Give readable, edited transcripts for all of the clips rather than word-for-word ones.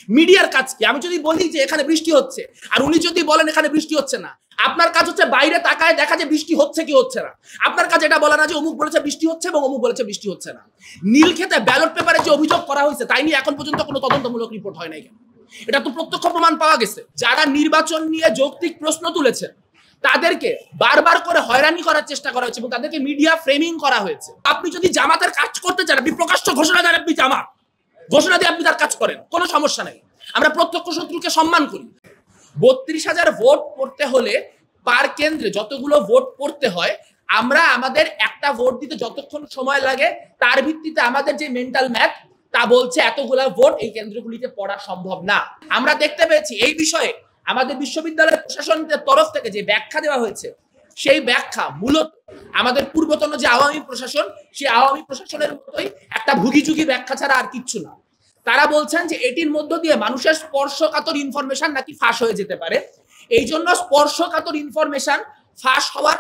মিডিয়ার কাজ কি? আমি যদি বলি যে এখানে বৃষ্টি হচ্ছে আর উনি যদি বলেন এখানে বৃষ্টি হচ্ছে না, আপনার কাজ হচ্ছে বাইরে তাকায় দেখা যে বৃষ্টি হচ্ছে কি হচ্ছে না। আপনার কাজ এটা বলা না যে অমুক বলেছে বৃষ্টি হচ্ছে এবং অমুক বলেছে বৃষ্টি হচ্ছে না। নীলক্ষেতে ব্যালট পেপারে যে অভিযোগ করা হয়েছে তাই নিয়ে এখন পর্যন্ত কোনো তদন্তমূলক রিপোর্ট হয় নাই কেন? এটা তো প্রত্যক্ষ প্রমাণ পাওয়া গেছে। যারা নির্বাচন নিয়ে যৌক্তিক প্রশ্ন তুলেছেন তাদেরকে বারবার করে হয়রানি করার চেষ্টা করা হয়েছে এবং তাদেরকে মিডিয়া ফ্রেমিং করা হয়েছে। আপনি যদি জামাতের কাজ করতে চান, আপনি প্রকাশ্য ঘোষণা দেন আপনি জামাত, ঘোষণা দিয়ে আপনি তার কাজ করেন, কোনো সমস্যা নেই। আমরা প্রত্যক্ষ শত্রুকে সম্মান করি। 32,000 ভোট পড়তে হলে পার কেন্দ্রে যতগুলো ভোট পড়তে হয়, আমরা আমাদের একটা ভোট দিতে যতক্ষণ সময় লাগে তার ভিত্তিতে আমাদের যে মেন্টাল ম্যাথ তা বলছে এতগুলা ভোট এই কেন্দ্রগুলিতে পড়া সম্ভব না। আমরা দেখতে পেয়েছি এই বিষয়ে আমাদের বিশ্ববিদ্যালয়ের প্রশাসনের তরফ থেকে যে ব্যাখ্যা দেওয়া হয়েছে, সেই ব্যাখ্যা মূলত আমাদের পূর্বতন যে আওয়ামী প্রশাসন, সেই আওয়ামী প্রশাসনের মতোই একটা ভুগিচুগি ব্যাখ্যা ছাড়া আর কিচ্ছু না। তারা বলছেন যে এটির মধ্য দিয়ে মানুষের স্পর্শকাতর ইনফরমেশন নাকি ফাঁস হয়ে যেতে পারে। এই জন্য স্পর্শকাতর ইনফরমেশন ফাঁস হওয়ার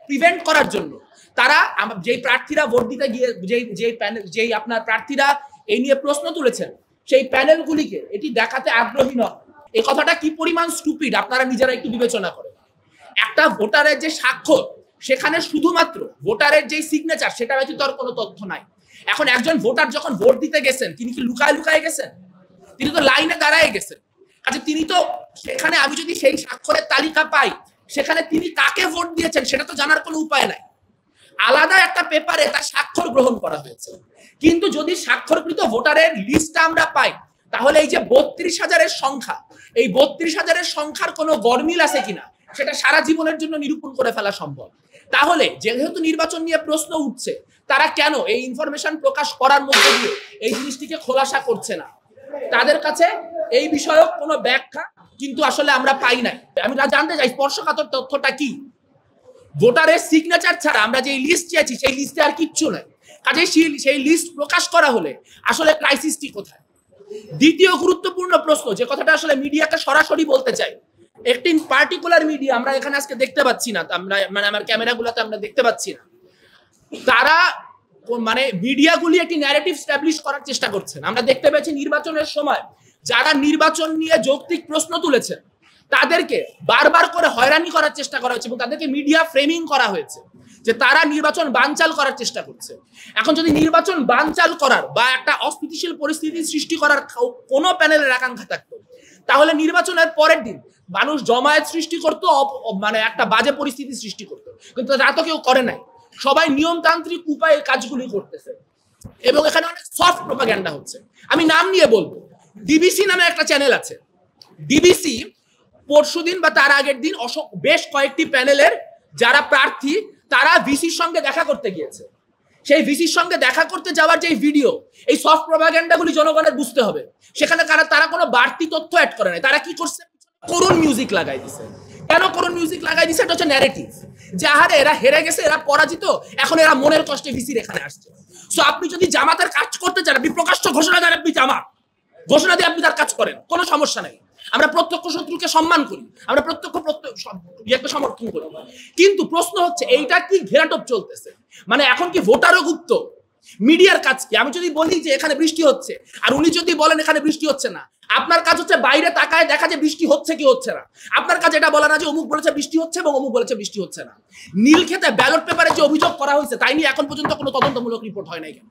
প্রিভেন্ট করার জন্য তারা যেই প্রার্থীরা ভোট দিতে গিয়ে যেই আপনার প্রার্থীরা এই নিয়ে প্রশ্ন তুলেছেন সেই প্যানেলগুলিকে এটি দেখাতে আগ্রহী নয়। এই কথাটা কি পরিমাণ স্টুপিড আপনারা নিজেরা একটু বিবেচনা করেন। একটা ভোটারের যে স্বাক্ষর, সেখানে শুধুমাত্র ভোটারের যে সিগনেচার সেটা ব্যতীত আর কোনো তথ্য নাই। এখন একজন ভোটার যখন ভোট দিতে গেছেন তিনি কি লুকায় লুকায় গেছেন? তিনি তো লাইনে দাঁড়ায় গেছেন। আচ্ছা, তিনি তো সেখানে আমি যদি সেই স্বাক্ষরের তালিকা পাই সেখানে তিনি কাকে ভোট দিয়েছেন সেটা তো জানার কোনো উপায় নাই। আলাদা একটা পেপারে তার স্বাক্ষর গ্রহণ করা হয়েছে। কিন্তু যদি স্বাক্ষরকৃত ভোটারের লিস্টটা আমরা পাই তাহলে এই যে 32,000-এর সংখ্যা, এই 32,000-এর সংখ্যার কোনো গরমিল আছে কিনা সেটা সারা জীবনের জন্য নিরূপণ করে ফেলা সম্ভব। তাহলে যেহেতু নির্বাচন নিয়ে প্রশ্ন উঠছে, তারা কেন এই ইনফরমেশন প্রকাশ করার মধ্যে দিয়ে এই জিনিসটিকে খোলাসা করছে না? তাদের কাছে এই বিষয়ক কোনো ব্যাখ্যা কিন্তু আসলে আমরা পাই নাই। আমি জানতে চাই স্পর্শকাতর তথ্যটা কি? ভোটারের সিগনেচার ছাড়া আমরা যে লিস্ট চেয়েছি সেই লিস্টে আর কিচ্ছু নাই। কাজে সেই লিস্ট প্রকাশ করা হলে আসলে ক্রাইসিসটি কোথায়? দ্বিতীয় গুরুত্বপূর্ণ প্রশ্ন, যে কথাটা আসলে মিডিয়াকে সরাসরি বলতে চাই, একটি পার্টিকুলার মিডিয়া আমরা এখানে আজকে দেখতে পাচ্ছি না, আমরা মানে আমার ক্যামেরাগুলোতে আমরা দেখতে পাচ্ছি না, তারা মানে মিডিয়াগুলি একটি ন্যারেটিভ স্ট্যাবলিশ করার চেষ্টা করছেন। আমরা দেখতে পেয়েছি নির্বাচনের সময় যারা নির্বাচন নিয়ে যৌক্তিক প্রশ্ন তুলেছেন তাদেরকে বারবার করে হয়রানি করার চেষ্টা করা হয়েছে এবং তাদেরকে মিডিয়া ফ্রেমিং করা হয়েছে যে তারা নির্বাচন বানচাল করার চেষ্টা করছে। এখন যদি নির্বাচন বানচাল করার বা একটা অস্থিতিশীল পরিস্থিতি সৃষ্টি করার কোনো প্যানেলের আকাঙ্ক্ষা থাকতো তাহলে নির্বাচনের পরের দিন মানুষ জমায়েত সৃষ্টি করতো, মানে একটা বাজে পরিস্থিতি সৃষ্টি করতো, কিন্তু তা তো কেউ করে নাই। সবাই নিয়মতান্ত্রিক উপায়ে কাজগুলি করতেছে এবং এখানে অনেক সফট প্রপাগ্যান্ডা হচ্ছে। আমি নাম নিয়ে বলবো, ডিবিসি নামে একটা চ্যানেল আছে। ডিবিসি পরশুদিন বা তার আগের দিন বেশ কয়েকটি প্যানেলের যারা প্রার্থী তারা ভিসির সঙ্গে দেখা করতে গিয়েছে। সেই ভিসির সঙ্গে দেখা করতে যাওয়ার যে ভিডিও, এই সফট প্রপাগ্যান্ডাগুলি জনগণের বুঝতে হবে। সেখানে তারা কোনো বাড়তি তথ্য অ্যাড করে নাই। তারা কি করছে? করুণ মিউজিক লাগাই দিছে। কেন করুণ মিউজিক লাগাই দিছে? এটা হচ্ছে ন্যারেটিভ যে আহারে এরা হেরে গেছে, এরা পরাজিত, এখন এরা মনের কষ্টে ভিসির এখানে আসছে। সো আপনি যদি জামাতের কাজ করতে চান, আপনি প্রকাশ্য ঘোষণা দেন আপনি জামাত, ঘোষণা দিয়ে আপনি তার কাজ করেন, কোনো সমস্যা নেই। আমরা প্রত্যক্ষ শত্রুকে সম্মান করি, আমরা প্রত্যক্ষ সমর্থন করি। কিন্তু প্রশ্ন হচ্ছে এইটা কি ঘেরাটোপ চলতেছে? মানে এখন কি ভোটারও গুপ্ত? মিডিয়ার কাজ কি? আমি যদি বলি যে এখানে বৃষ্টি হচ্ছে আর উনি যদি বলেন এখানে বৃষ্টি হচ্ছে না, আপনার কাজ হচ্ছে বাইরে তাকায় দেখা যে বৃষ্টি হচ্ছে কি হচ্ছে না। আপনার কাজ এটা বলা না যে অমুক বলেছে বৃষ্টি হচ্ছে এবং অমুক বলেছে বৃষ্টি হচ্ছে না। নীলক্ষেতে ব্যালট পেপারে যে অভিযোগ করা হয়েছে তাই নিয়ে এখন পর্যন্ত কোনো তদন্তমূলক রিপোর্ট হয় নাই কেন?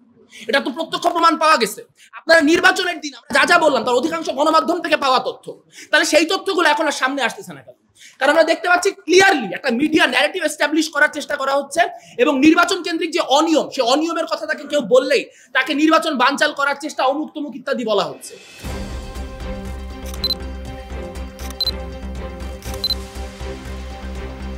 এটা তো প্রত্যক্ষ প্রমাণ পাওয়া গেছে। আপনারা নির্বাচনের দিন আমরা যা বললাম তার অধিকাংশ গণমাধ্যম থেকে পাওয়া তথ্য, তাহলে সেই তথ্যগুলো এখন আর সামনে আসতেছে না কেন? কারণ আমরা দেখতে পাচ্ছি ক্লিয়ারলি একটা মিডিয়া ন্যারেটিভ এস্টাবলিশ করার চেষ্টা করা হচ্ছে এবং নির্বাচন কেন্দ্রিক যে অনিয়ম, সেই অনিয়মের কথা তাকে কেউ বললেই তাকে নির্বাচন বানচাল করার চেষ্টা, অমুক তমুক ইত্যাদি বলা হচ্ছে।